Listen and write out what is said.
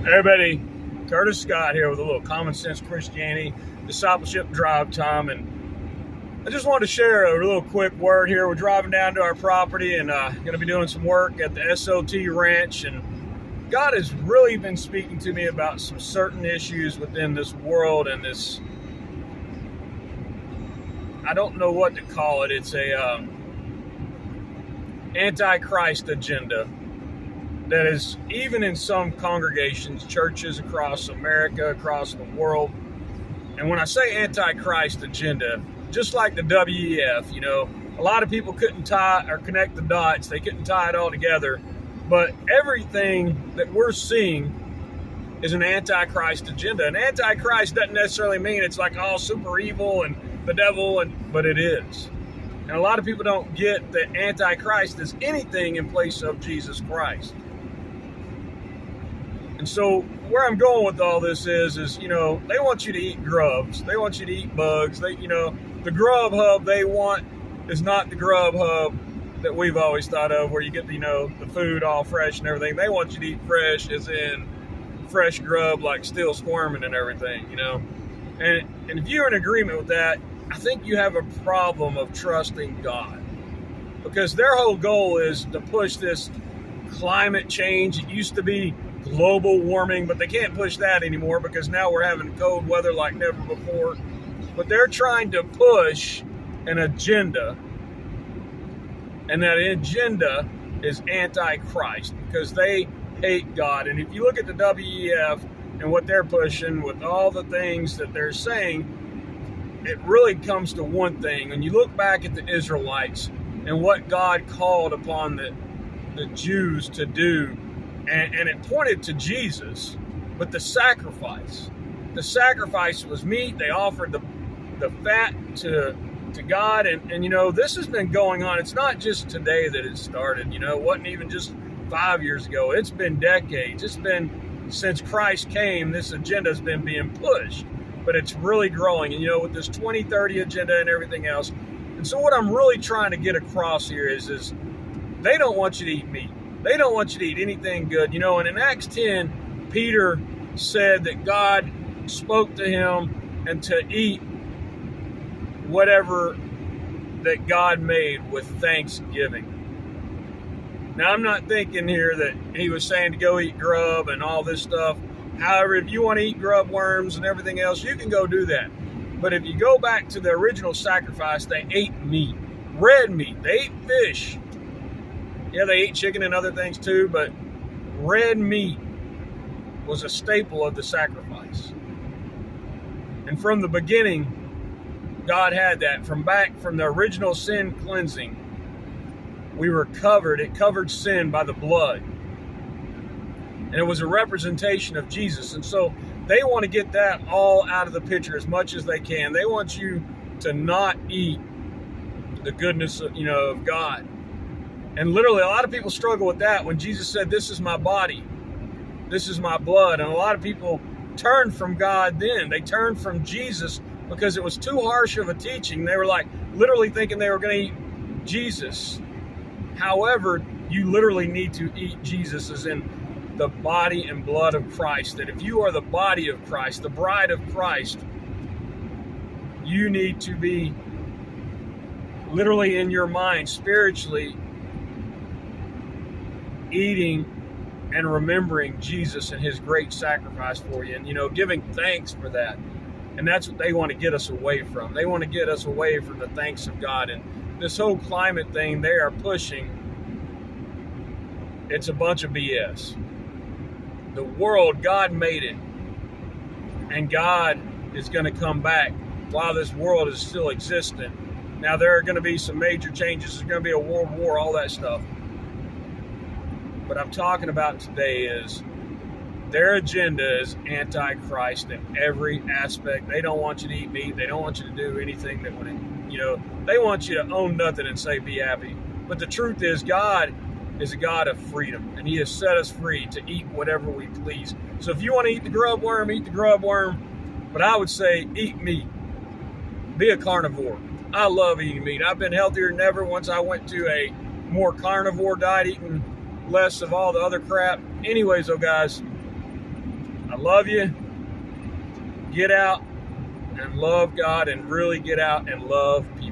Hey everybody, Curtis Scott here with a little common sense Christianity discipleship drive time, and I just wanted to share a little quick word here. We're driving down to our property and going to be doing some work at the SOT ranch, and God has really been speaking to me about some certain issues within this world and this, I don't know what to call it. It's a antichrist agenda that is even in some congregations, churches across America, across the world. And when I say antichrist agenda, just like the WEF, a lot of people couldn't tie or connect the dots. They couldn't tie it all together. But everything that we're seeing is an antichrist agenda. And antichrist doesn't necessarily mean it's like all super evil and the devil, but it is. And a lot of people don't get that antichrist is anything in place of Jesus Christ. And so where I'm going with all this is they want you to eat grubs. They want you to eat bugs. The grub hub they want is not the grub hub that we've always thought of, where you get, the food all fresh and everything. They want you to eat fresh, as in fresh grub, like still squirming and everything, And if you're in agreement with that, I think you have a problem of trusting God, because their whole goal is to push this climate change. It used to be global warming, but they can't push that anymore because now we're having cold weather like never before. But they're trying to push an agenda, and that agenda is antichrist, because they hate God. And if you look at the WEF and what they're pushing with all the things that they're saying, it really comes to one thing. When you look back at the Israelites and what God called upon the Jews to do, and it pointed to Jesus, but the sacrifice was meat. They offered the fat to God, and this has been going on. It's not just today that it started. It wasn't even just 5 years ago. It's been decades. It's been since Christ came. This agenda has been being pushed, but it's really growing. And with this 2030 agenda and everything else. And so what I'm really trying to get across here is they don't want you to eat meat. They don't want you to eat anything good. And in Acts 10, Peter said that God spoke to him and to eat whatever that God made with thanksgiving. Now, I'm not thinking here that he was saying to go eat grub and all this stuff. However, if you want to eat grub worms and everything else, you can go do that. But if you go back to the original sacrifice, they ate meat, red meat. They ate fish. Yeah, they ate chicken and other things too, but red meat was a staple of the sacrifice. And from the beginning, God had that. From the original sin cleansing, we were covered. It covered sin by the blood. And it was a representation of Jesus. And so they want to get that all out of the picture as much as they can. They want you to not eat the goodness of God. And literally, a lot of people struggle with that when Jesus said, "This is my body, this is my blood." And a lot of people turned from God then. They turned from Jesus because it was too harsh of a teaching. They were literally thinking they were going to eat Jesus. However, you literally need to eat Jesus, as in the body and blood of Christ. That if you are the body of Christ, the bride of Christ, you need to be literally in your mind, spiritually, eating and remembering Jesus and his great sacrifice for you, and giving thanks for that. And that's what they want to get us away from. They want to get us away from the thanks of God. And this whole climate thing they are pushing, it's a bunch of BS. The world, God made it, and God is going to come back while this world is still existent. Now, there are going to be some major changes. There's going to be a world war, all that stuff. What I'm talking about today is their agenda is antichrist in every aspect. They don't want you to eat meat. They don't want you to do anything that would, they want you to own nothing and say, be happy. But the truth is, God is a God of freedom, and he has set us free to eat whatever we please. So if you want to eat the grub worm, eat the grub worm. But I would say eat meat. Be a carnivore. I love eating meat. I've been healthier than ever once I went to a more carnivore diet, eating less of all the other crap. Anyways, though, guys, I love you. Get out and love God, and really get out and love people.